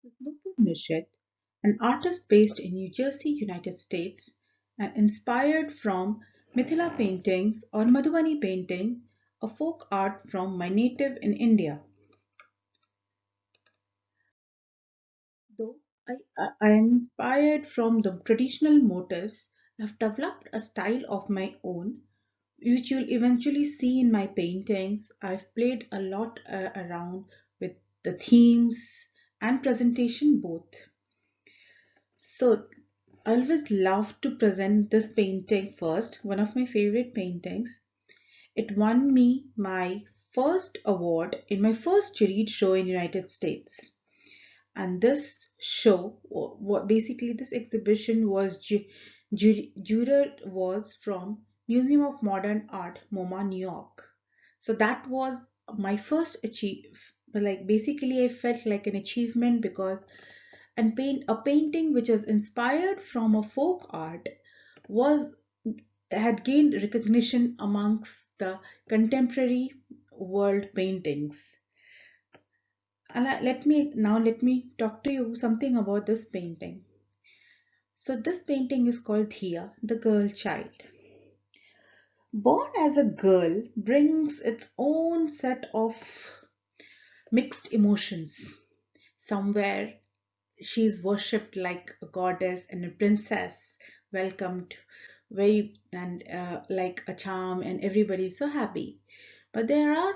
Is Nupur Nishith, an artist based in New Jersey, United States, and inspired from Mithila paintings or Madhubani paintings, a folk art from my native in India. Though I am inspired from the traditional motifs, I've developed a style of my own, which you'll eventually see in my paintings. I've played a lot around with the themes and presentation both. So I always love to present this painting first, one of my favorite paintings. It won me my first award in my first juried show in United States. And this show, what basically this exhibition was juror was from Museum of Modern Art, MoMA, New York. So that was my first achieve. Like basically, I felt like an achievement because and paint a painting which is inspired from a folk art was had gained recognition amongst the contemporary world paintings. And let me talk to you something about this painting. So this painting is called Thea, the girl child. Born as a girl brings its own set of mixed emotions. Somewhere she is worshipped like a goddess and a princess, welcomed very and like a charm, and everybody is so happy. But there are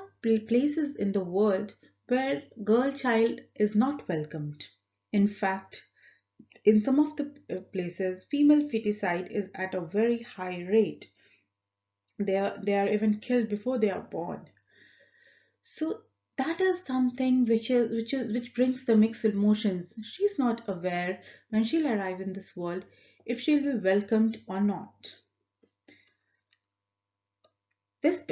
places in the world where girl child is not welcomed. In fact, in some of the places, female feticide is at a very high rate. They are even killed before they are born. So that is something which brings the mixed emotions. She's not aware when she'll arrive in this world if she'll be welcomed or not. This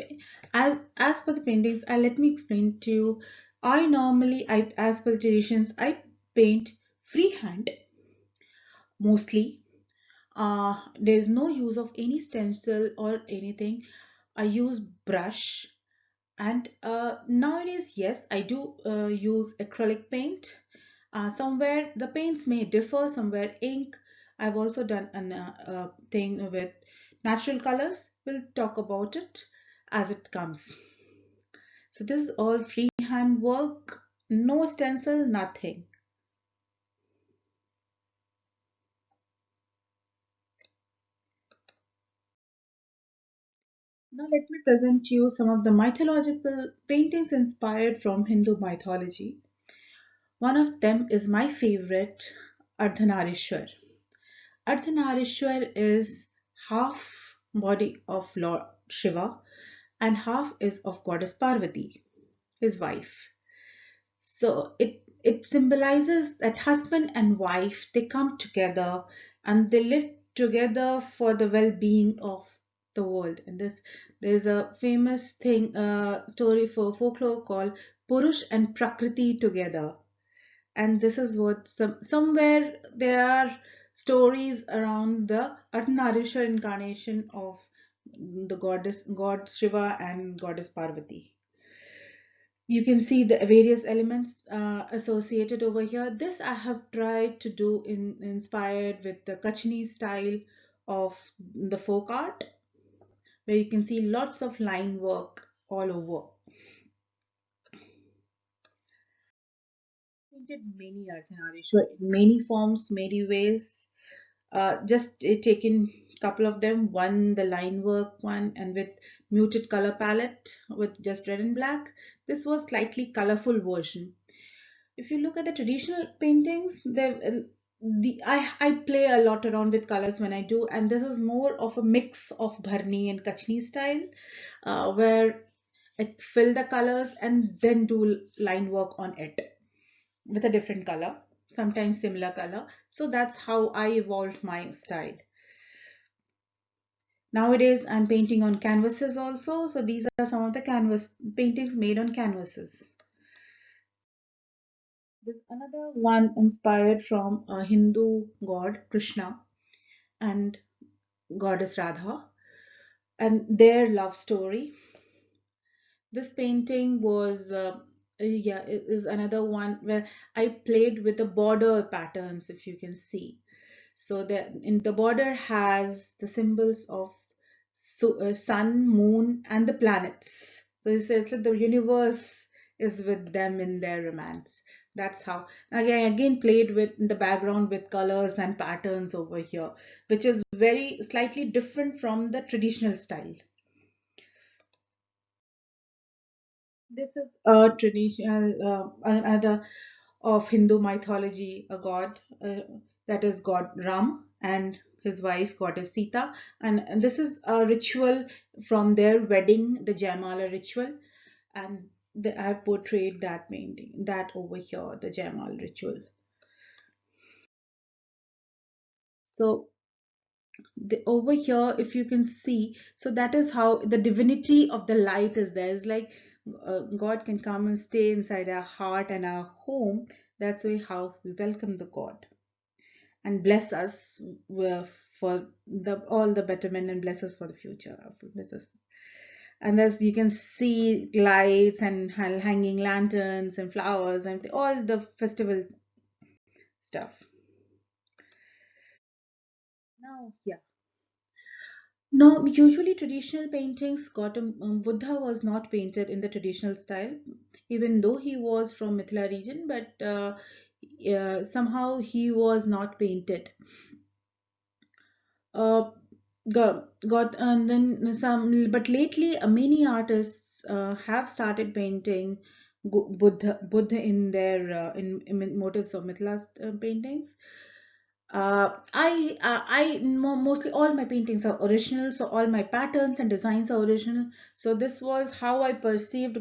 as per the paintings, let me explain to you. I as per the traditions I paint freehand mostly. There's no use of any stencil or anything. I use brush. And nowadays, yes, I do use acrylic paint. Somewhere the paints may differ, somewhere ink. I've also done a thing with natural colors. We'll talk about it as it comes. So this is all freehand work, no stencil, nothing. Now let me present to you some of the mythological paintings inspired from Hindu mythology. One of them is my favorite, Ardhanarishwar. Ardhanarishwar is half body of Lord Shiva and half is of goddess Parvati, his wife. So it symbolizes that husband and wife they come together and they live together for the well-being of the world. And there's a famous story for folklore called Purush and Prakriti together. And this is what somewhere there are stories around the Ardhanarishwar incarnation of the god Shiva and goddess Parvati. You can see the various elements associated over here. This I have tried to do inspired with the Kachni style of the folk art, where you can see lots of line work all over. Painted many Ardhanarishwar in many forms, many ways. Just taken couple of them. One, the line work one, and with muted color palette with just red and black. This was slightly colorful version. If you look at the traditional paintings, I play a lot around with colors when I do, and this is more of a mix of Bharni and Kachni style, where I fill the colors and then do line work on it with a different color, sometimes similar color. So that's how I evolved my style. Nowadays, I'm painting on canvases also. So these are some of the canvas paintings made on canvases. There's another one inspired from a Hindu god Krishna and goddess Radha and their love story. This painting was Yeah, it is another one where I played with the border patterns, if you can see. So the border has the symbols of sun, moon, and the planets. So it's like the universe is with them in their romance. That's how. Again played with in the background with colors and patterns over here, which is very slightly different from the traditional style. This is a traditional another of Hindu mythology, a god that is God Ram and his wife goddess Sita, and this is a ritual from their wedding, the Jaimala ritual, and I have portrayed that painting, that over here, the Jaimal ritual. So over here, if you can see, so that is how the divinity of the light is there. It's like God can come and stay inside our heart and our home. That's why how we welcome the God and bless us for the all the betterment and bless us for the future. Bless us. And as you can see, lights and hanging lanterns and flowers and all the festival stuff. Now, yeah. No, usually traditional paintings, Buddha was not painted in the traditional style, even though he was from Mithila region, but somehow he was not painted. Uh, got and then some, but lately many artists have started painting Buddha in their in motifs of Mithila's paintings. Mostly all my paintings are original, so all my patterns and designs are original. So this was how I perceived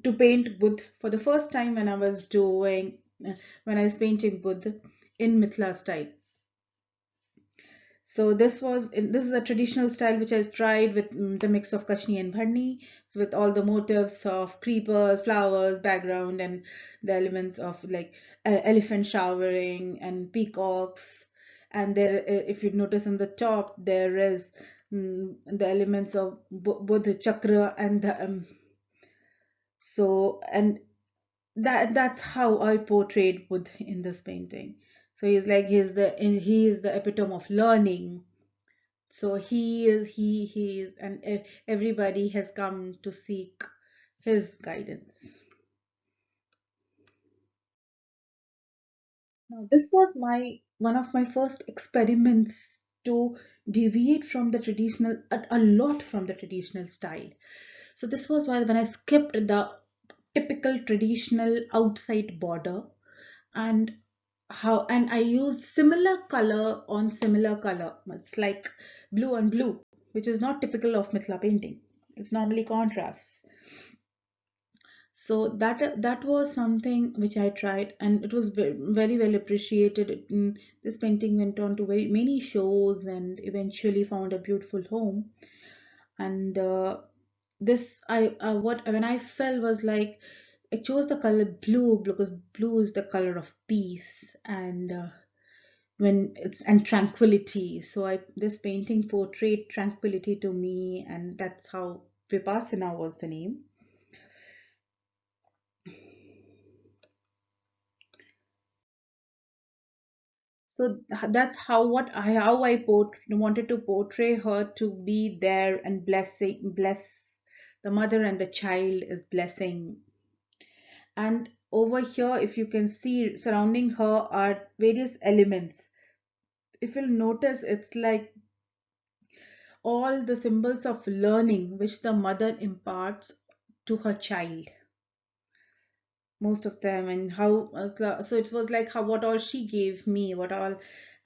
to paint Buddha for the first time when I was doing when I was painting Buddha in Mithila style. So this is a traditional style which I tried with the mix of Kashni and Bharni, so with all the motifs of creepers, flowers, background, and the elements of like elephant showering and peacocks. And there, if you notice on the top, there is the elements of both the chakra and the and that's how I portrayed Buddha in this painting. So he is the epitome of learning, so he is, and everybody has come to seek his guidance. Now, this was my one of my first experiments to deviate from the traditional, a lot from the traditional style. So this was why when I skipped the typical traditional outside border and and I used similar color on similar color. It's like blue on blue, which is not typical of Mithila painting. It's normally contrasts. So that was something which I tried, and it was very well appreciated. This painting went on to very many shows and eventually found a beautiful home. And this I what when I fell was like I chose the color blue because blue is the color of peace and when it's and tranquility. So I this painting portrayed tranquility to me, and that's how Vipassana was the name. So that's wanted to portray her to be there and bless the mother and the child is blessing. And over here, if you can see surrounding her are various elements. If you'll notice, it's like all the symbols of learning which the mother imparts to her child, most of them, and how so it was like how what all she gave me, what all,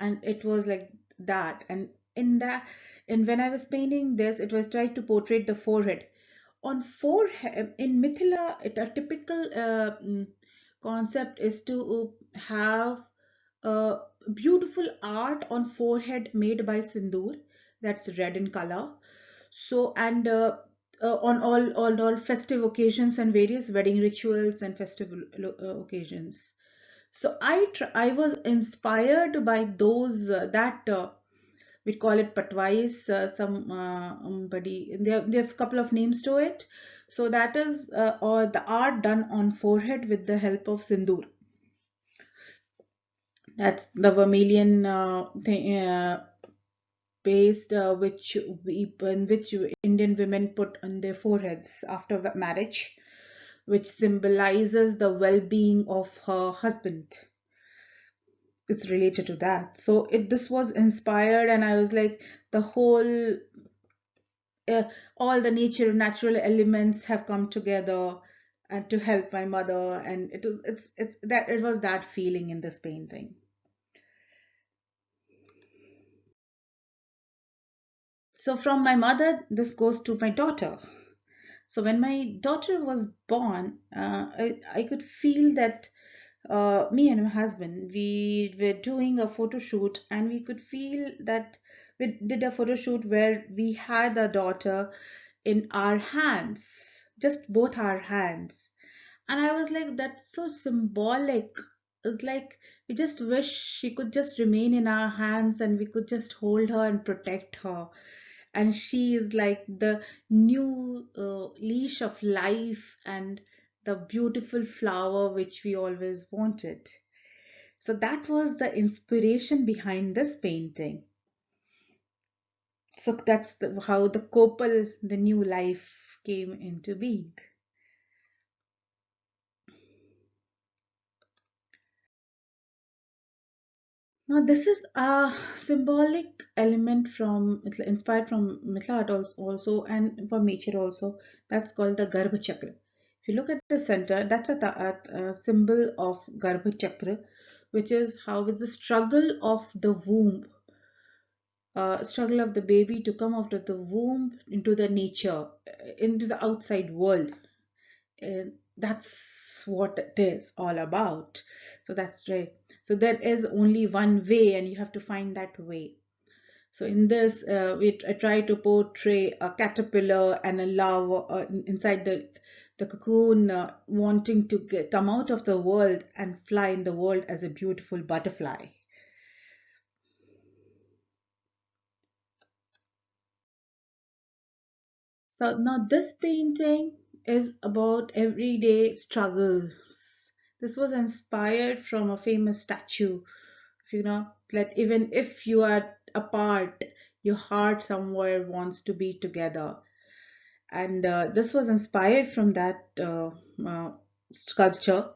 and it was like that. And in that, and when I was painting this, it was tried to portray the forehead. On forehead in Mithila, a typical concept is to have a beautiful art on forehead made by sindoor, that's red in color. So and on all festive occasions and various wedding rituals and festival occasions. So I was inspired by those that we call it patwais. Somebody they have a couple of names to it. So that is or the art done on forehead with the help of sindoor. That's the vermilion thing, paste which Indian women put on their foreheads after marriage, which symbolizes the well-being of her husband. It's related to that. So this was inspired, and I was like, the whole uh, all the natural elements have come together and to help my mother, and it's that it was that feeling in this painting. So from my mother, this goes to my daughter. So when my daughter was born, I could feel that me and my husband, we were doing a photo shoot, and we could feel that we did a photo shoot where we had a daughter in our hands, just both our hands. And I was like, that's so symbolic. It's like we just wish she could just remain in our hands and we could just hold her and protect her. And she is like the new leash of life and the beautiful flower which we always wanted. So that was the inspiration behind this painting. So that's how the copal, the new life, came into being. Now, this is a symbolic element from, it's inspired from Mithila art also and from nature also. That's called the GARBHACHAKRA. If you look at the center, that's a symbol of GARBHACHAKRA, which is how it's the struggle of the womb, struggle of the baby to come out of the womb into the nature, into the outside world. And that's what it is all about. So that's right. So there is only one way, and you have to find that way. So in this, I try to portray a caterpillar and a larva inside the cocoon, wanting to come out of the world and fly in the world as a beautiful butterfly. So now this painting is about everyday struggles. This was inspired from a famous statue. You know, that even if you are apart, your heart somewhere wants to be together. And this was inspired from that sculpture.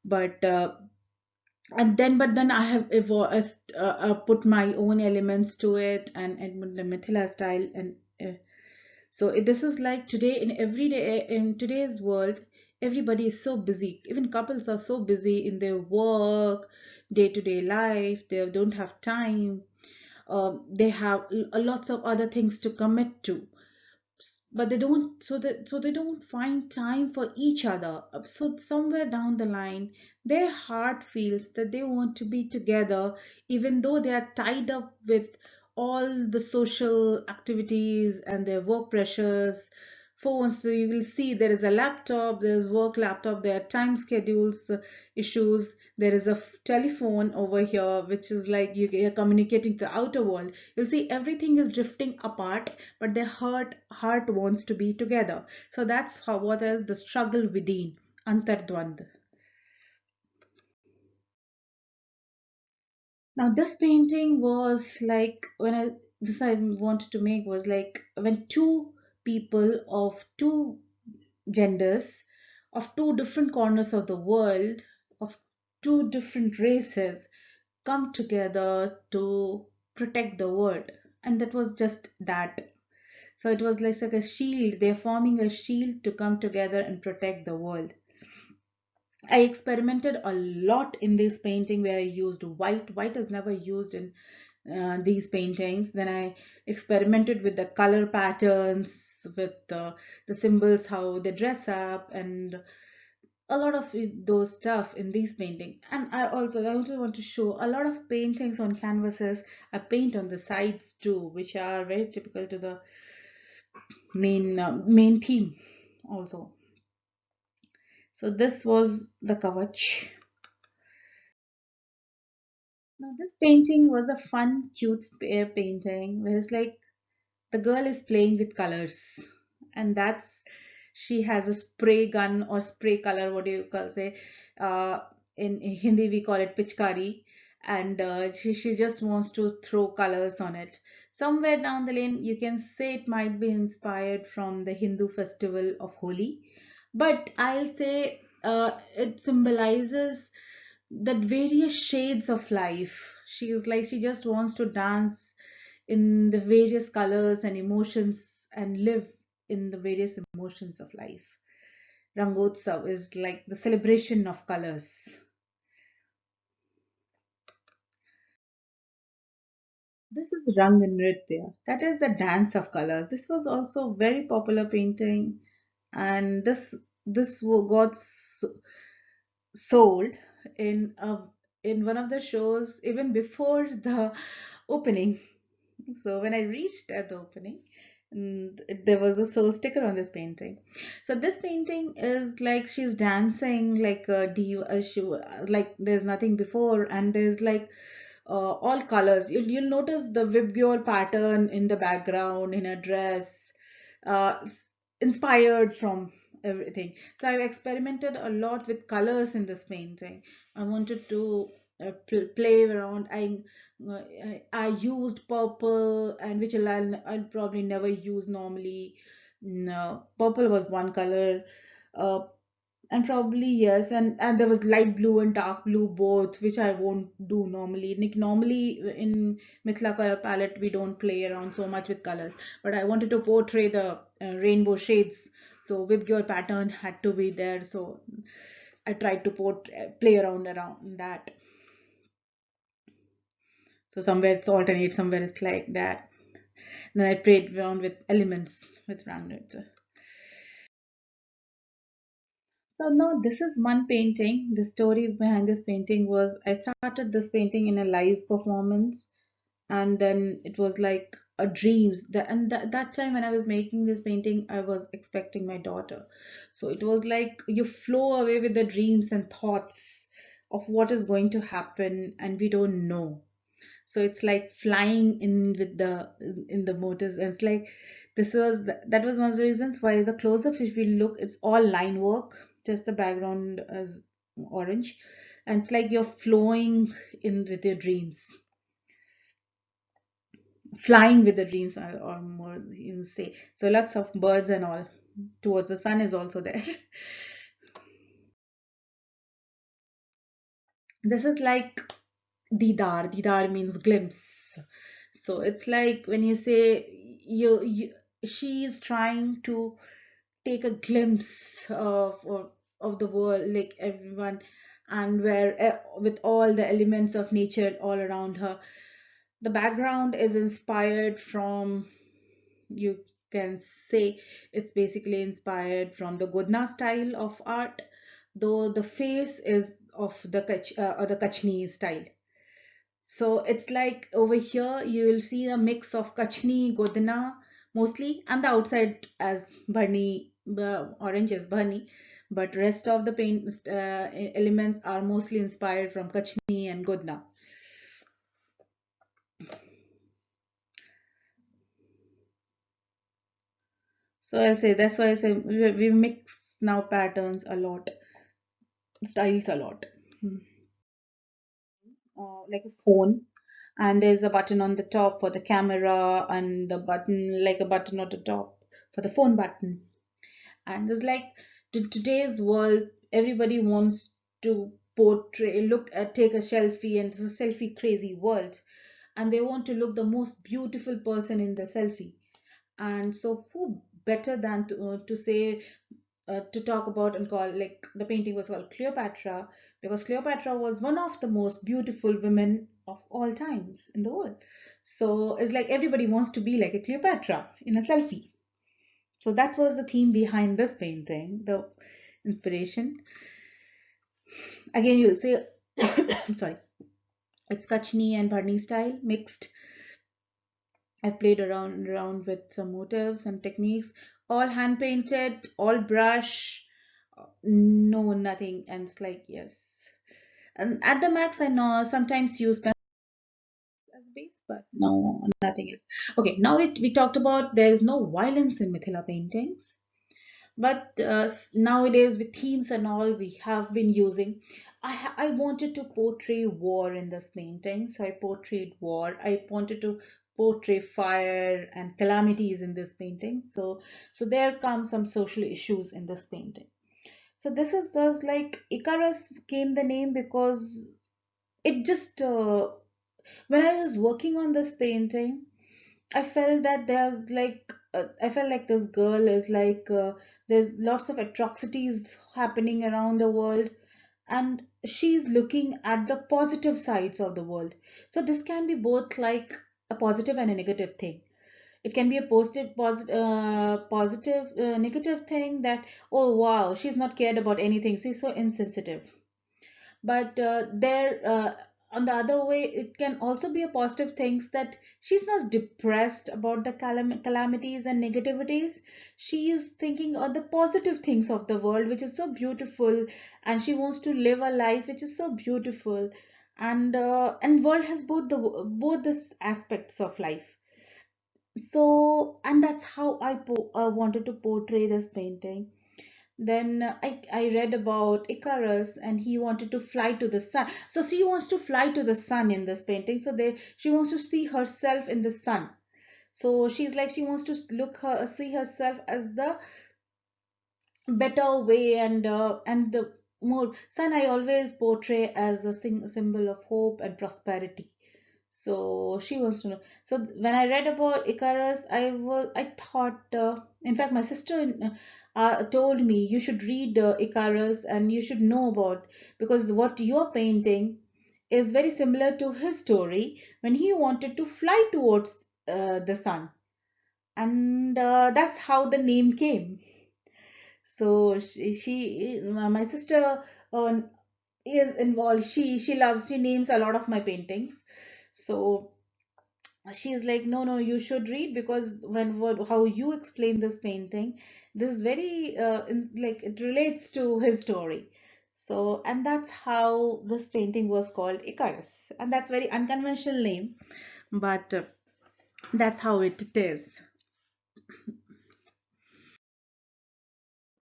But but then I have put my own elements to it, and the Mithila style, and this is like today in everyday in today's world, everybody is so busy. Even couples are so busy in their work, day-to-day life. They don't have time. They have lots of other things to commit to, but they don't find time for each other. So somewhere down the line, their heart feels that they want to be together, even though they are tied up with all the social activities and their work pressures, phones. So you will see there is a laptop, there is work laptop, there are time schedules issues, there is a telephone over here which is like you're communicating to the outer world. You'll see everything is drifting apart, but their heart wants to be together. So that's how what is the struggle within, antardvand. Now this painting was like when I wanted to make was like when two people of two genders, of two different corners of the world, of two different races come together to protect the world. And that was just that. So it was like a shield. They're forming a shield to come together and protect the world. I experimented a lot in this painting where I used white. White is never used in these paintings. Then I experimented with the color patterns, with the symbols, how they dress up, and a lot of those stuff in these paintings. And I also want to show a lot of paintings on canvases. I paint on the sides too, which are very typical to the main theme also. So this was the Kavach. Now this painting was a fun, cute painting where it's like the girl is playing with colors, and that's She has a spray gun or spray color, what do you call say? Uh, in Hindi we call it pichkari, and she just wants to throw colors on it. Somewhere down the lane, you can say it might be inspired from the Hindu festival of Holi, but I'll say it symbolizes that various shades of life. She is like she just wants to dance in the various colors and emotions and live in the various emotions of life. Rangotsav is like the celebration of colors. This is Rang Nritya. That is the dance of colors. This was also very popular painting, and got sold in in one of the shows even before the opening. So when I reached at the opening, there was a so sticker on this painting. So this painting is like she's dancing like a diva, like there's nothing before, and there's like all colors. You'll notice the vibgyor pattern in the background in a dress, inspired from everything. So I've experimented a lot with colors in this painting. I wanted to play around. I used purple, and which I'll probably never use normally. No, purple was one color. Uh, and probably yes, and there was light blue and dark blue both, which I won't do normally. Normally in Mithila color palette we don't play around so much with colors, but I wanted to portray the rainbow shades, so Vibgyor pattern had to be there. So I tried to play around that. So somewhere it's alternate, somewhere it's like that. Then I played around with elements with rounded. So now this is one painting. The story behind this painting was I started this painting in a live performance, and then it was like a dreams. That time when I was making this painting, I was expecting my daughter. So it was like you flow away with the dreams and thoughts of what is going to happen, and we don't know. So it's like flying in with the in the motors, and it's like that was one of the reasons why the close-up, if we look, it's all line work, just the background as orange, and it's like you're flowing in with your dreams, flying with the dreams, or more you say. So lots of birds and all. Towards the sun is also there. This is like didar. Didar means glimpse. So it's like when you say she is trying to take a glimpse of the world, like everyone, and where with all the elements of nature all around her. The background is inspired from, you can say, it's basically inspired from the Godna style of art, though the face is of the the Kachni style. So it's like over here you will see a mix of Kachni, Godna mostly, and the outside as Bharni, orange is Bharni, but rest of the paint elements are mostly inspired from Kachni and Godna. So I say that's why I say we mix now patterns a lot, styles a lot. Like a phone, and there's a button on the top for the camera, and the button like a button on the top for the phone button. And it's like today's world, everybody wants to portray, look at, take a selfie, and it's a selfie crazy world, and they want to look the most beautiful person in the selfie. And so who better than to say to talk about and call, like the painting was called Cleopatra, because Cleopatra was one of the most beautiful women of all times in the world. So it's like everybody wants to be like a Cleopatra in a selfie. So that was the theme behind this painting, the inspiration. Again, you'll say, I'm sorry, it's Kachni and Bharni style mixed. I played around with some motifs and techniques, all hand painted, all brush, no nothing. And it's like yes. And at the max, I know sometimes use pencil as base, but no, nothing else. Okay, now we talked about there is no violence in Mithila paintings, but nowadays with themes and all we have been using, I wanted to portray war in this painting, so I portrayed war. I wanted to portray fire and calamities in this painting, so there come some social issues in this painting. So this is just like Icarus came the name because it just when I was working on this painting, I felt that I felt like this girl is there's lots of atrocities happening around the world, and she's looking at the positive sides of the world. So this can be both like a positive and a negative thing. It can be a positive, negative thing that, oh wow, she's not cared about anything. She's so insensitive. But there on the other way, it can also be a positive things that she's not depressed about the calamities and negativities. She is thinking of the positive things of the world, which is so beautiful, and she wants to live a life which is so beautiful. And world has both the aspects of life. So, and that's how I wanted to portray this painting. Then I read about Icarus, and he wanted to fly to the sun. So she wants to fly to the sun in this painting. So she wants to see herself in the sun. So she's like she wants to see herself as the better way, and the more sun I always portray as a symbol of hope and prosperity. So she wants to know. So when I read about Icarus, I thought, in fact, my sister told me you should read Icarus and you should know about, because what you're painting is very similar to his story when he wanted to fly towards the sun, and that's how the name came. So my sister uh, is involved. She names a lot of my paintings. So she's like, no, no, you should read, because how you explain this painting, this is very like it relates to his story. So, and that's how this painting was called Icarus, and that's very unconventional name, but that's how it is.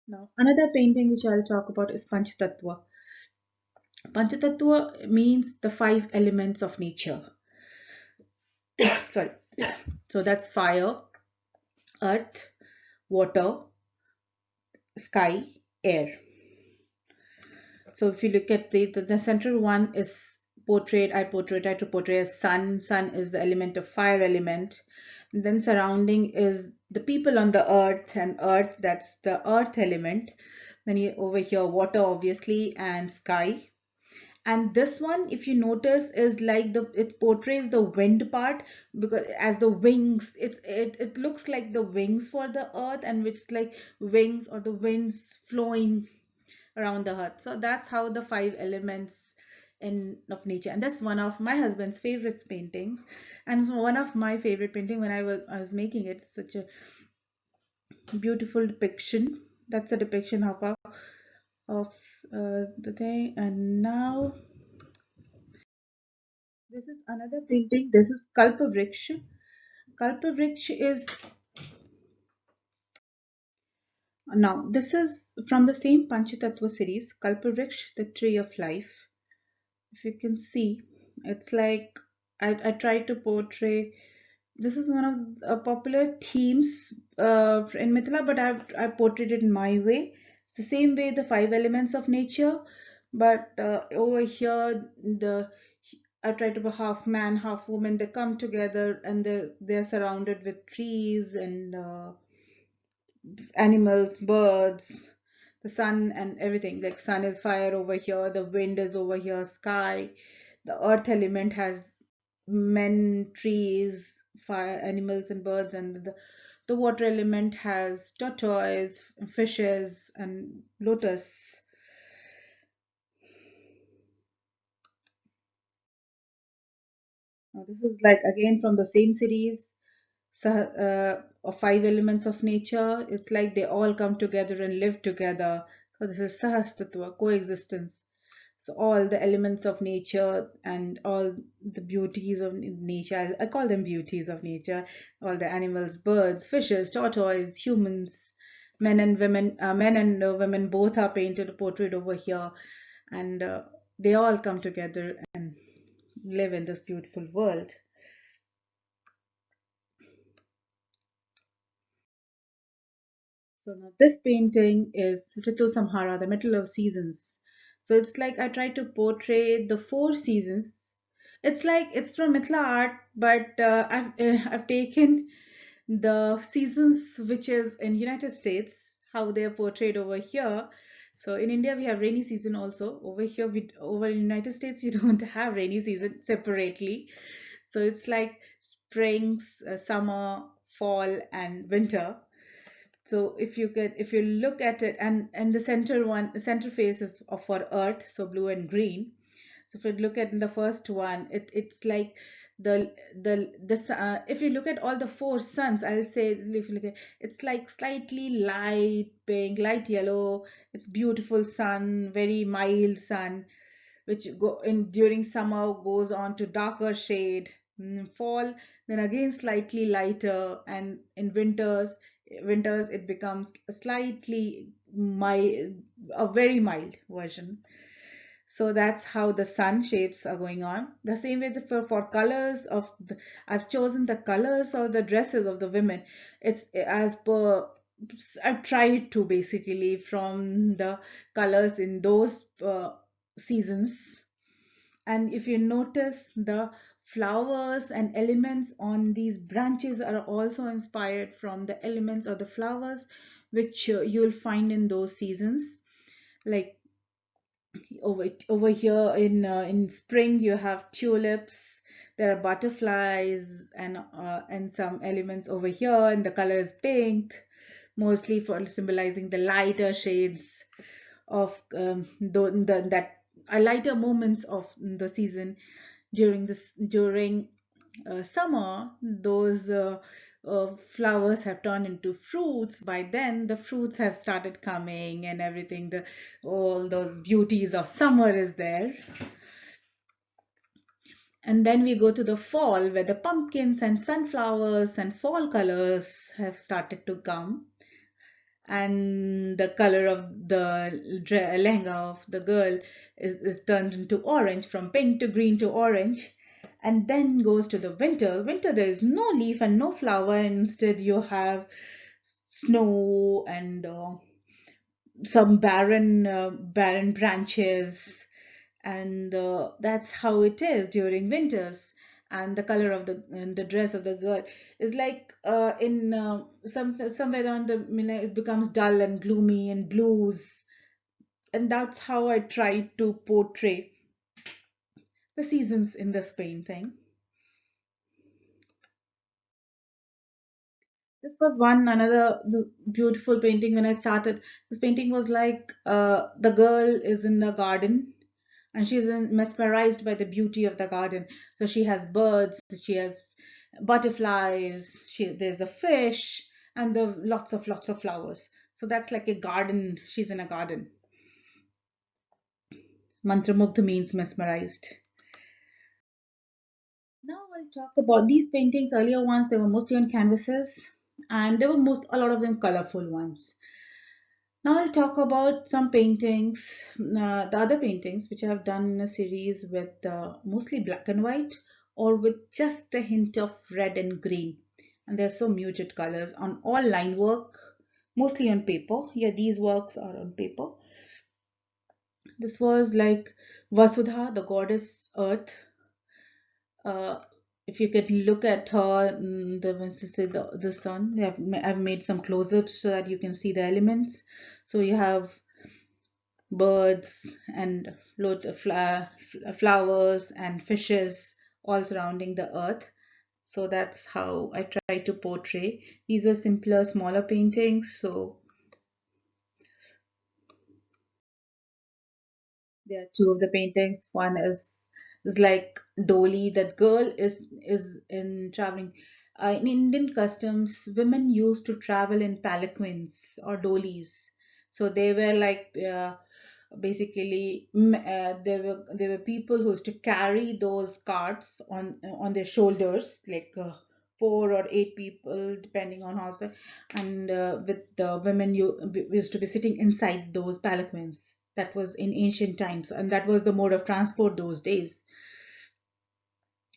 Now another painting which I'll talk about is Panchatattva. Panchatattva means the five elements of nature. Sorry. So that's fire, earth, water, sky, air. So if you look at the central one is try to portray a sun. Sun is the element of fire element. And then surrounding is the people on the earth, and earth, that's the earth element. Then over here water obviously, and sky. And this one, if you notice, is like it portrays the wind part, because as the wings, it looks like the wings for the earth, and it's like wings or the winds flowing around the earth. So that's how the five elements in of nature, and that's one of my husband's favorite paintings, and it's one of my favorite painting when I was making it. It's such a beautiful depiction. That's a depiction of the thing. And now this is another painting. This is Kalpavriksha. Kalpavriksha is now this is from the same Panchatattva series, Kalpavriksha, the tree of life. If you can see, it's like I try to portray. This is one of the popular themes in Mithila, but I portrayed it in my way. It's the same way, the five elements of nature, but over here the I try to be half man, half woman. They come together, and they're surrounded with trees and animals, birds, the sun and everything. Like sun is fire over here, the wind is over here, sky. The earth element has men, trees, fire, animals, and birds, and the water element has tortoise, fishes, and lotus. Now, this is like again from the same series, of five elements of nature. It's like they all come together and live together. So this is Sahastattva, coexistence. So all the elements of nature and all the beauties of nature, I call them beauties of nature, all the animals, birds, fishes, tortoise, humans, men and women both are painted, portrayed over here, and they all come together and live in this beautiful world. So now this painting is Ritu Samhara, the Middle of Seasons. So it's like I try to portray the four seasons. It's like it's from Mithila art, but I've taken the seasons which is in United States, how they are portrayed over here. So in India we have rainy season also. Over here, over in United States you don't have rainy season separately. So it's like springs, summer, fall, and winter. So if you look at it, and the center face is for earth, so blue and green. So if you look at the first one, it's like if you look at all the four suns, I'll say, if you look at, it's like slightly light pink, light yellow. It's beautiful sun, very mild sun, which go in during summer goes on to darker shade. Fall, then again slightly lighter, and in winters it becomes slightly mild, a very mild version. So that's how the sun shapes are going on. The same way for colors I've chosen the colors of the dresses of the women. It's as per I've tried to basically from the colors in those seasons. And if you notice, the flowers and elements on these branches are also inspired from the elements of the flowers which you'll find in those seasons. Like over here in spring you have tulips, there are butterflies, and some elements over here, and the color is pink, mostly for symbolizing the lighter shades of that lighter moments of the season. During summer, those flowers have turned into fruits. By then the fruits have started coming and everything, the all those beauties of summer is there. And then we go to the fall, where the pumpkins and sunflowers and fall colors have started to come, and the color of the lehenga of the girl is turned into orange, from pink to green to orange. And then goes to the winter, there is no leaf and no flower, and instead you have snow and some barren branches. And that's how it is during winters. And the color of the dress of the girl is like in somewhere on the, it becomes dull and gloomy and blues. And that's how I try to portray the seasons in this painting. This was one another beautiful painting. When I started, this painting was like the girl is in the garden, and she's mesmerized by the beauty of the garden. So she has birds, she has butterflies, there's a fish, and the lots of flowers. So that's like a garden. She's in a garden. Mantramugdha means mesmerized. Now I'll talk about these paintings. Earlier ones, they were mostly on canvases, and they were a lot of them colorful ones. Now I'll talk about some paintings, the other paintings which I have done in a series with mostly black and white, or with just a hint of red and green. And they're so muted colors on all line work, mostly on paper. Yeah, these works are on paper. This was like Vasudha, the goddess Earth. Uh, if you could look at her, the sun, I've made some close-ups so that you can see the elements. So you have birds and flowers and fishes all surrounding the earth. So that's how I try to portray. These are simpler, smaller paintings. So there are two of the paintings. One is like Dolly. That girl is in traveling. In Indian customs, women used to travel in palanquins or dolis. So they were like basically there were people who used to carry those carts on their shoulders, like four or eight people, depending on horse, and with the women, we used to be sitting inside those palanquins. That was in ancient times, and that was the mode of transport those days.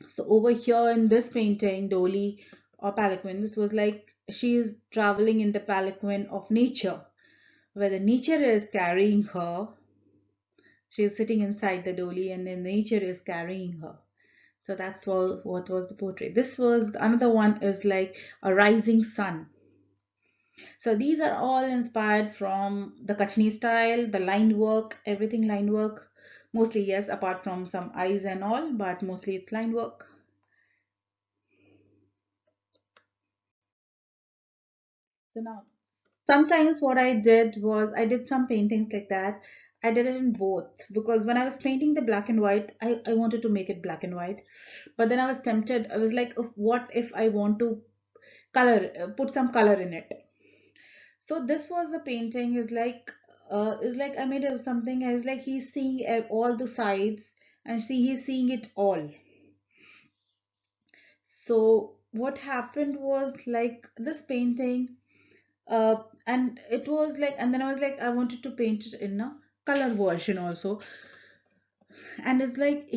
So over here in this painting, Dolly or palanquin, this was like she is traveling in the palanquin of nature, where the nature is carrying her. She is sitting inside the dolly, and then nature is carrying her. So that's all what was the portrait. This was another one is like a rising sun. So these are all inspired from the Kachni style, the line work, everything line work. Mostly, yes, apart from some eyes and all, but mostly it's line work. So now, sometimes what I did was I did some paintings like that. I did it in both because when I was painting the black and white, I wanted to make it black and white. But then I was tempted. I was like, what if I want to color, put some color in it? So this was the painting is like I made something. I was like he's seeing all the sides and see he's seeing it all. So what happened was like this painting, and it was like, and then I was like I wanted to paint it in a color version also, and it's like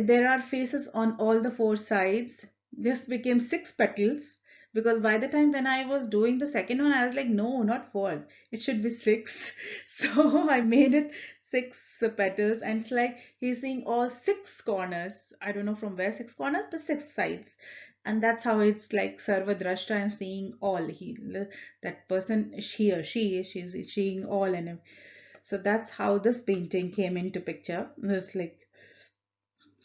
there are faces on all the four sides. This became six petals because by the time when I was doing the second one, I was like, no, not four, it should be six. So I made it six petals, and it's like he's seeing all six corners. I don't know from where six corners, but six sides. And that's how it's like Sarvadrashta and seeing all. That person, she or she's seeing all, and so that's how this painting came into picture. This like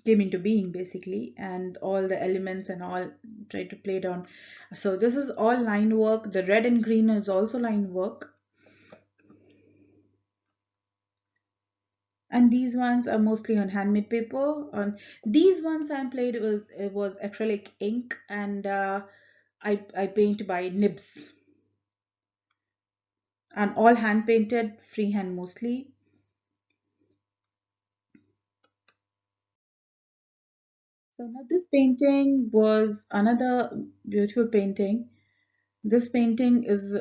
came into being basically, and all the elements and all try to play down. So this is all line work. The red and green is also line work. And these ones are mostly on handmade paper. On these ones I played it was acrylic ink, and I paint by nibs, and all hand painted, freehand mostly. So now this painting was another beautiful painting. This painting is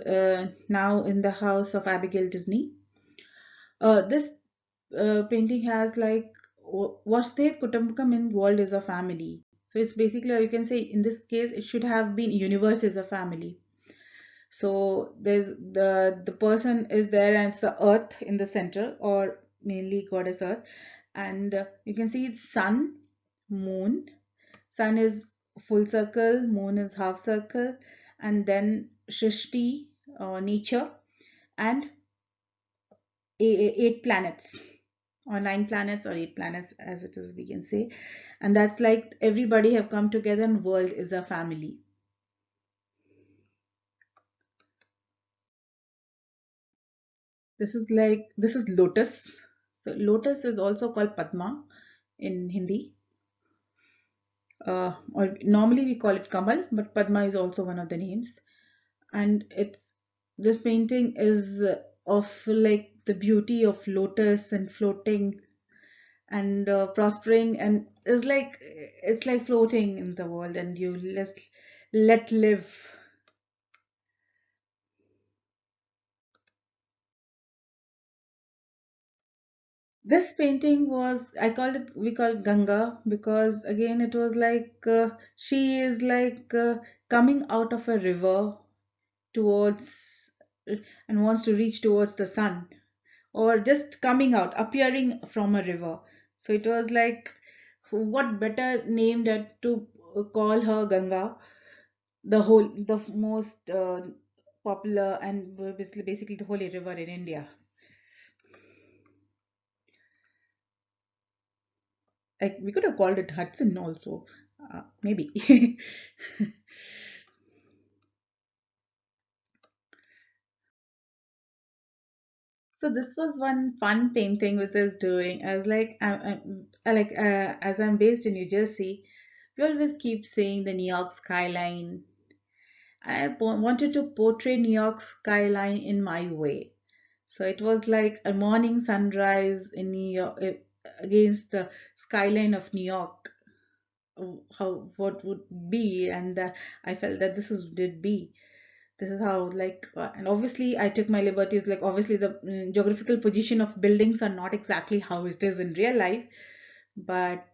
now in the house of Abigail Disney. This painting has like Vasudev Kutumbakam involved is a family. So it's basically, or you can say in this case, it should have been universe is a family. So there's the person is there, and it's the earth in the center, or mainly goddess earth, and you can see it's sun, moon. Sun is full circle, moon is half circle, and then Shrishti, nature, and eight planets, or nine planets, or eight planets, as it is, we can say. And that's like everybody have come together, and world is a family. This is lotus. So lotus is also called Padma in Hindi. Or normally we call it Kamal, but Padma is also one of the names. And it's this painting is of like the beauty of lotus and floating and prospering, and it's like floating in the world, and you let live. This painting was, I called it, we call it Ganga, because again it was like she is like coming out of a river towards and wants to reach towards the sun, or just coming out, appearing from a river. So it was like, what better name that to call her Ganga, the most popular and basically the holy river in India. Like we could have called it Hudson also, maybe. So this was one fun painting which I was doing. I was like, as I'm based in New Jersey, we always keep saying the New York skyline. Wanted to portray New York skyline in my way. So it was like a morning sunrise in New York against the skyline of New York. how what would be, and I felt that this is did be. This is how, like, and obviously I took my liberties. Like, obviously the geographical position of buildings are not exactly how it is in real life, but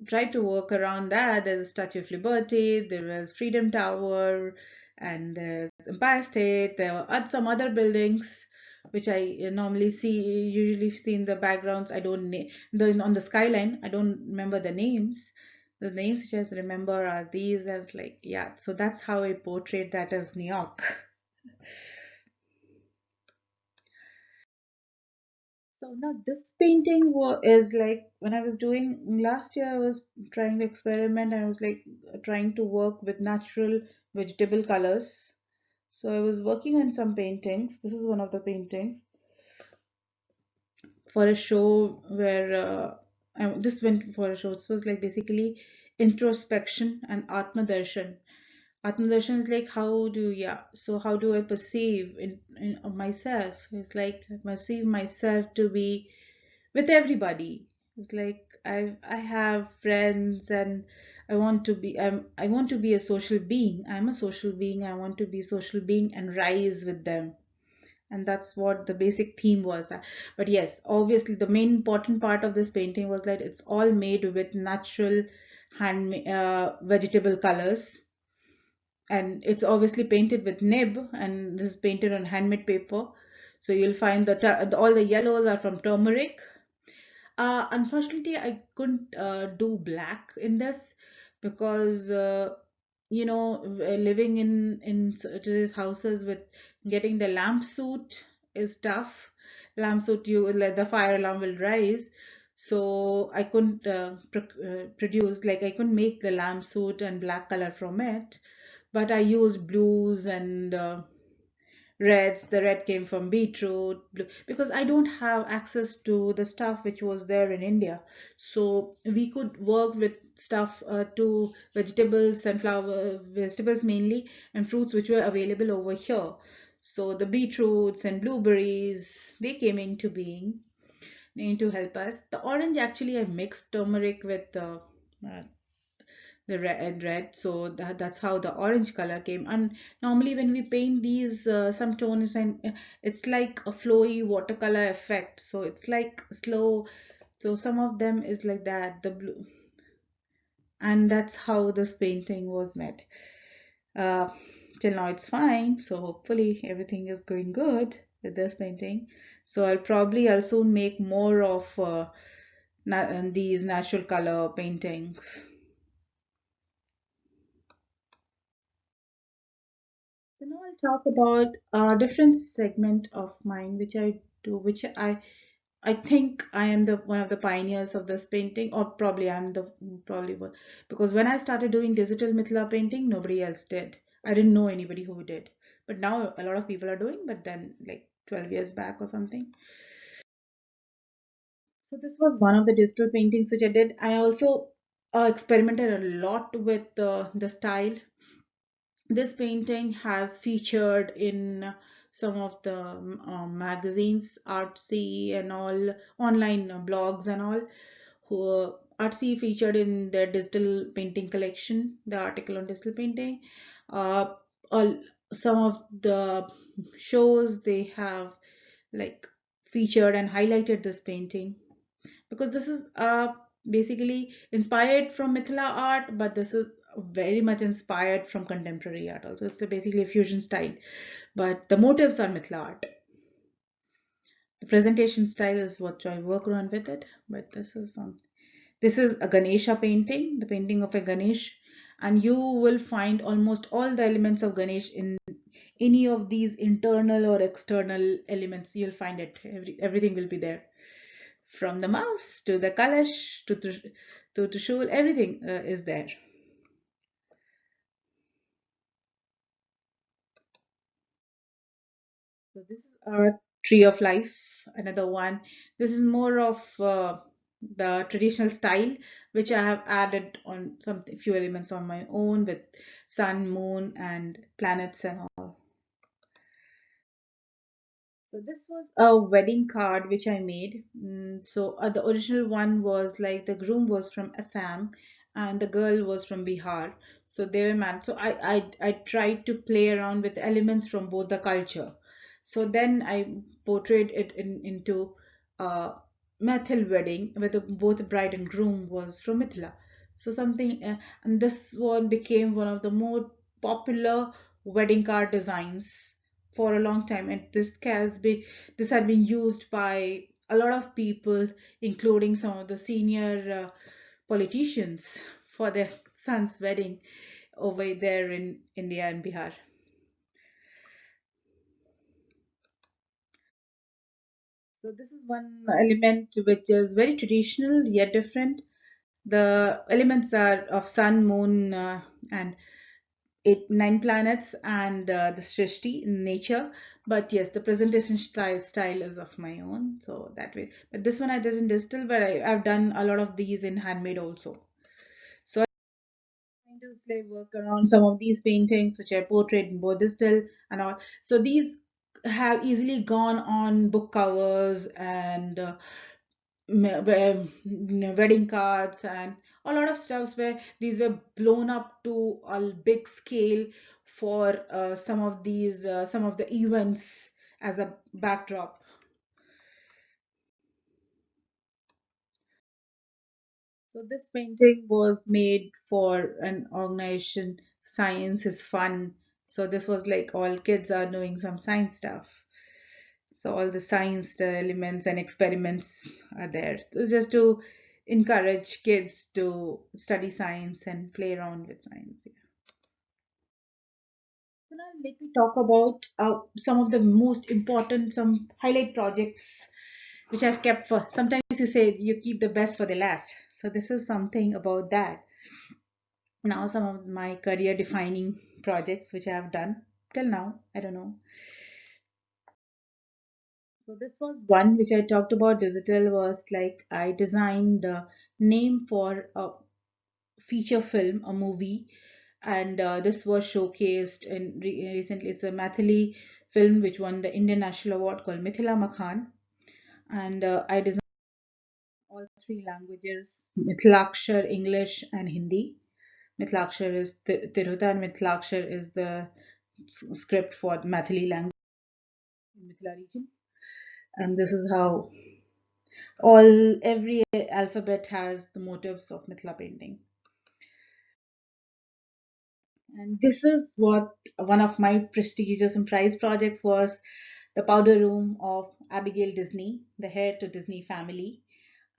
try to work around that. There's a Statue of Liberty, there is Freedom Tower, and there's Empire State. There were some other buildings which I normally usually see in the backgrounds. I don't on the skyline. I don't remember the names. The names which I remember are these, as like, yeah. So that's how I portrayed that as New York. So now this painting is like, when I was doing last year, I was trying to experiment. I was like trying to work with natural vegetable colors. So I was working on some paintings. This is one of the paintings for a show where this went for a show. This was like basically introspection and Atma Darshan. Atma Darshan is like, how do, yeah, so how do I perceive in of myself? It's like I perceive myself to be with everybody. It's like I have friends, and I want to be a social being. I'm a social being. I want to be a social being and rise with them. And that's what the basic theme was. But yes, obviously the main important part of this painting was that it's all made with natural hand vegetable colors, and it's obviously painted with nib, and this is painted on handmade paper. So you'll find that all the yellows are from turmeric. Unfortunately, I couldn't do black in this because living in such houses with getting the lamp suit is tough. Lamp suit, you let the fire alarm will rise. So I couldn't produce, like, I couldn't make the lamp suit and black color from it, but I used blues and reds. The red came from beetroot, blue, because I don't have access to the stuff which was there in India. So we could work with stuff to vegetables, sunflower vegetables mainly, and fruits which were available over here. So the beetroots and blueberries, they came into being to help us. The orange, actually I mixed turmeric with uh, the red, so that's how the orange color came. And normally when we paint these some tones, and it's like a flowy watercolor effect, so it's like slow. So some of them is like that, the blue, and that's how this painting was made. uh, till now it's fine, so hopefully everything is going good with this painting. So I'll soon make more of these natural color paintings. So now I'll talk about a different segment of mine, which I do, which I think I am the one of the pioneers of this painting, or probably I'm the probably one, because when I started doing digital mithila painting, nobody else did. I didn't know anybody who did, but now a lot of people are doing. But then, like 12 years back or something. So this was one of the digital paintings which I did. I also experimented a lot with the style. This painting has featured in some of the magazines, Artsy and all, online blogs and all. Who Artsy featured in their digital painting collection, the article on digital painting. Uh, all some of the shows, they have like featured and highlighted this painting, because this is basically inspired from Mithila art, but this is very much inspired from contemporary art also. It's basically a fusion style, but the motives are Mithila art. The presentation style is what I work on with it, but this is a Ganesha painting, the painting of a Ganesh, and you will find almost all the elements of Ganesh in any of these internal or external elements. You'll find it. Everything will be there, from the mouse to the kalash to Trishul, everything is there. So this is a tree of life, another one. This is more of the traditional style, which I have added on some few elements on my own with sun, moon, and planets and all. So this was a wedding card which I made. So the original one was like the groom was from Assam, and the girl was from Bihar. So they were mad. So I tried to play around with elements from both the culture. So then I portrayed it into a Mathil wedding where both the bride and groom was from Mithila. So something, and this one became one of the more popular wedding card designs for a long time. And this had been used by a lot of people, including some of the senior politicians for their son's wedding over there in India and Bihar. So this is one element which is very traditional yet different. The elements are of sun, moon, and nine planets, and the Shrishti in nature. But yes, the presentation style is of my own, so that way. But this one I did in digital, but I've done a lot of these in handmade also. So trying to like work around some of these paintings which I portrayed in both digital and all. So these have easily gone on book covers and wedding cards and a lot of stuffs where these were blown up to a big scale for some of the events as a backdrop. So this painting was made for an organization, Science is Fun. So this was like all kids are doing some science stuff. So all the science elements and experiments are there. So just to encourage kids to study science and play around with science. Yeah. So now let me talk about some of the most important, some highlight projects which I've kept for. Sometimes you say you keep the best for the last. So this is something about that. Now some of my career defining projects which I have done till now. I don't know. So this was one which I talked about digital was like I designed the name for a feature film, a movie, and this was showcased in recently. It's a Mathili film which won the Indian National Award called Mithila Makhan, and I designed all three languages: Mithlakshar, English, and Hindi. Mithlakshar is Tiruta, and Mithlakshar is the script for Mathili language in Mithila region. And this is how every alphabet has the motifs of Mithila painting. And this is what one of my prestigious and prized projects was, the powder room of Abigail Disney, the heir to Disney family.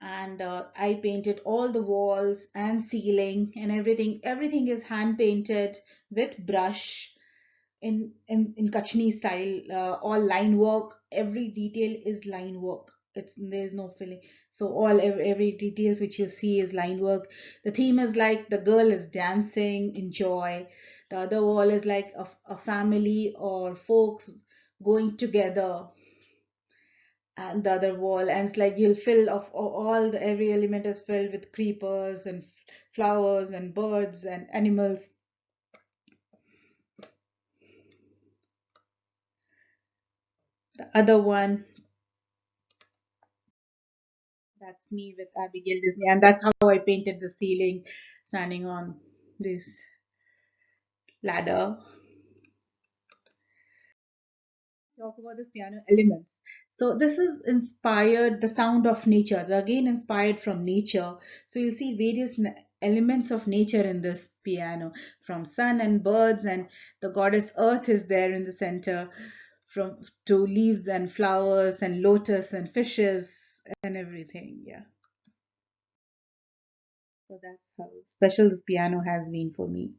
And I painted all the walls and ceiling and everything. Everything is hand painted with brush in Kachni style, all line work. Every detail is line work. There's no filling. So every details which you see is line work. The theme is like the girl is dancing in joy. The other wall is like a family or folks going together, and the other wall, and it's like you'll fill of all the every element is filled with creepers and flowers and birds and animals. The other one, that's me with Abigail Disney, and that's how I painted the ceiling, standing on this ladder. Talk about this piano elements. So this is inspired the sound of nature. Again, inspired from nature. So you'll see various elements of nature in this piano, from sun and birds, and the goddess Earth is there in the center, from to leaves and flowers and lotus and fishes and everything. Yeah. So that's how special this piano has been for me.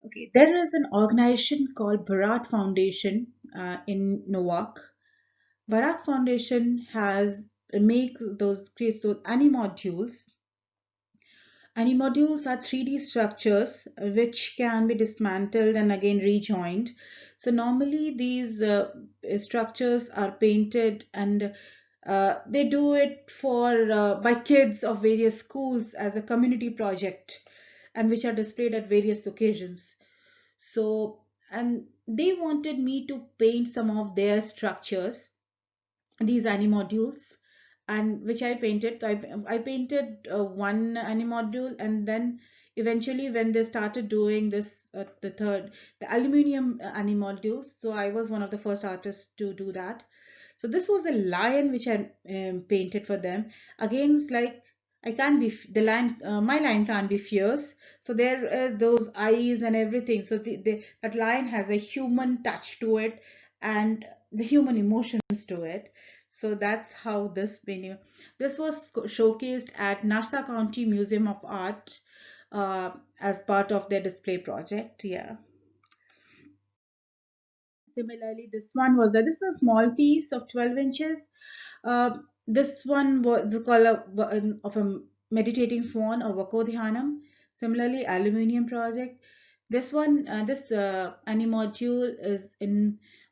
Okay, there is an organization called Bharat Foundation in Novak. Bharat Foundation has creates those animodules. Animodules are 3D structures which can be dismantled and again rejoined. So normally these structures are painted, and they do it for by kids of various schools as a community project, and which are displayed at various occasions. So, and they wanted me to paint some of their structures, these animodules, and which I painted. So I painted one animodule, and then eventually when they started doing this, the aluminium animodules, so I was one of the first artists to do that. So this was a lion which I painted for them. Again, it's like I can't be the lion. My lion can't be fierce. So there is those eyes and everything. So that lion has a human touch to it, and the human emotions to it. So that's how this painting. This was showcased at Nassau County Museum of Art as part of their display project. Yeah. Similarly, this is a small piece of 12 inches. This one was the color of a meditating swan or Vakodhyanam. Similarly, aluminium project. This animodule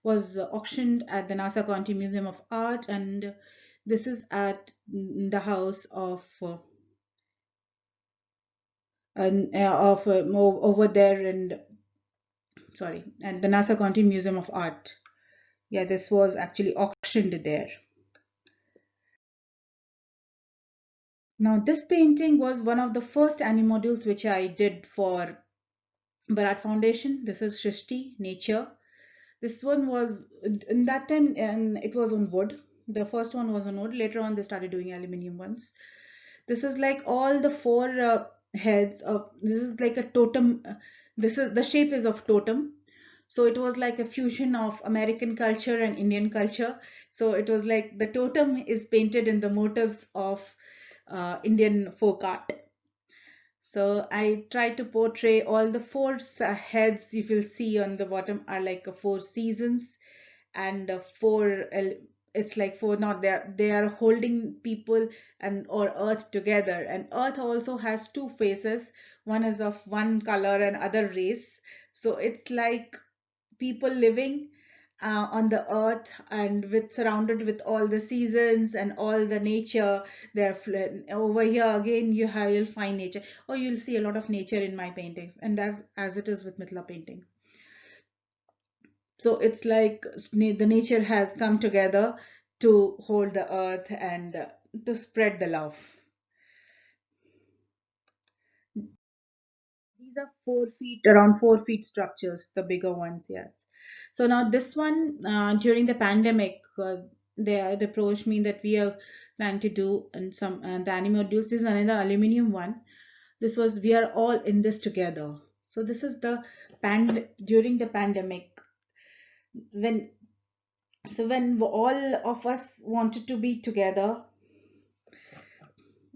was auctioned at the Nassau County Museum of Art, and this is at the house over there, and sorry, at the Nassau County Museum of Art. Yeah, this was actually auctioned there. Now, this painting was one of the first animodules which I did for Bharat Foundation. This is SHRISTI, Nature. This one was, in that time, and it was on wood. The first one was on wood. Later on, they started doing aluminium ones. This is like all the four heads of, this is like a totem. This is, the shape is of totem. So it was like a fusion of American culture and Indian culture. So it was like the totem is painted in the motifs of Indian folk art. So I try to portray all the four heads you will see on the bottom are like four seasons, and it's like four, not they are holding people and or earth together, and earth also has two faces. One is of one color and other race. So it's like people living on the earth, and with surrounded with all the seasons and all the nature. Over here again, you'll find nature, or you'll see a lot of nature in my paintings, and as it is with Mithila painting. So it's like the nature has come together to hold the earth and to spread the love. These are 4 feet, around 4 feet structures, the bigger ones, yes. So now this one, during the pandemic, they had approached me that we are planning to do and some the animal modules. This is another aluminium one. This was, we are all in this together. So this is the during the pandemic, when when all of us wanted to be together.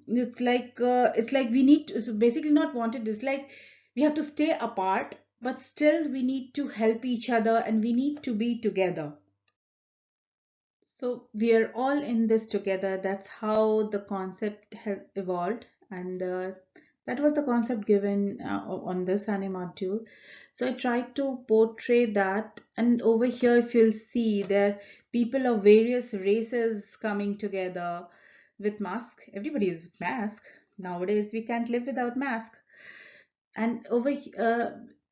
It's like we need to, so basically not wanted, it's like we have to stay apart, but still we need to help each other and we need to be together. So we are all in this together. That's how the concept has evolved, and that was the concept given on this anime module. So I tried to portray that, and over here, if you'll see, there people of various races coming together with mask. Everybody is with mask nowadays. We can't live without mask. And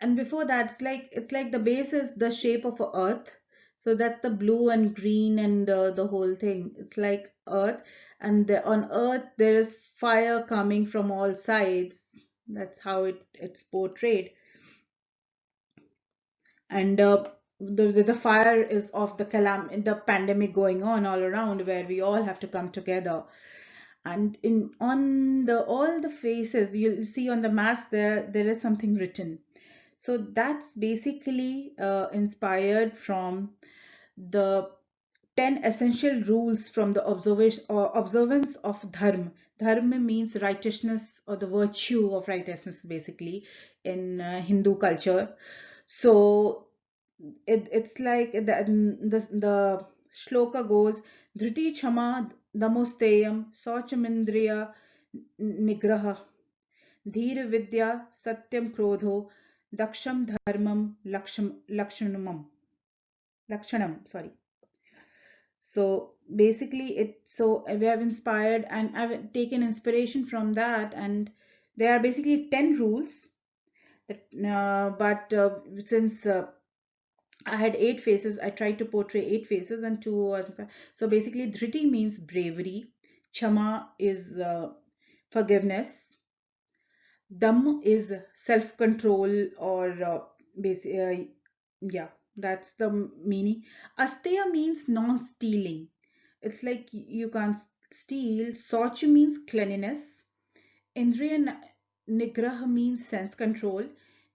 and before that, it's like the base is the shape of a earth. So that's the blue and green and the whole thing, it's like earth. And on earth there is fire coming from all sides. That's how it's portrayed. And the fire is of the pandemic going on all around, where we all have to come together. And in on the all the faces you'll see on the mask, there is something written. So that's basically inspired from the 10 essential rules from the observance of dharma. Dharma means righteousness, or the virtue of righteousness, basically, in Hindu culture. So it's like the shloka goes: Dhriti Chama Damosteyam Sauchamindriya Nigraha Dhir Vidya Satyam Krodho Daksham Dharmam Lakshanam. Sorry. So basically, we have inspired, and I've taken inspiration from that, and there are basically 10 rules. But since I had 8 faces, I tried to portray 8 faces, and two. So basically, Dhriti means bravery. Chama is forgiveness. Dam is self-control or yeah, that's the meaning. Asteya means non-stealing. It's like you can't steal. Sochu means cleanliness. Indriya Nigraha means sense control.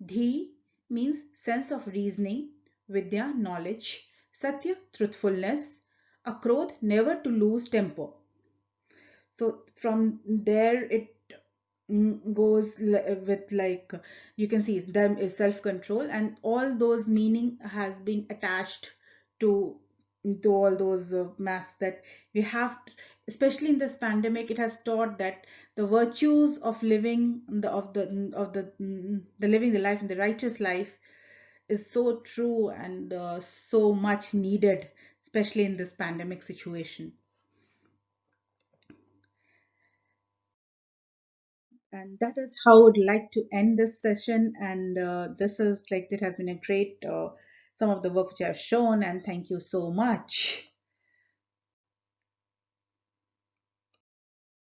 Dhi means sense of reasoning. Vidya, knowledge. Satya, truthfulness. Akrodh, never to lose temper. So from there it goes with like you can see them is self-control, and all those meaning has been attached to all those maths that we have especially in this pandemic. It has taught that the virtues of living the living the life in the righteous life is so true and so much needed, especially in this pandemic situation. And that is how I would like to end this session. And this is like, it has been a great, some of the work which I have shown, and thank you so much.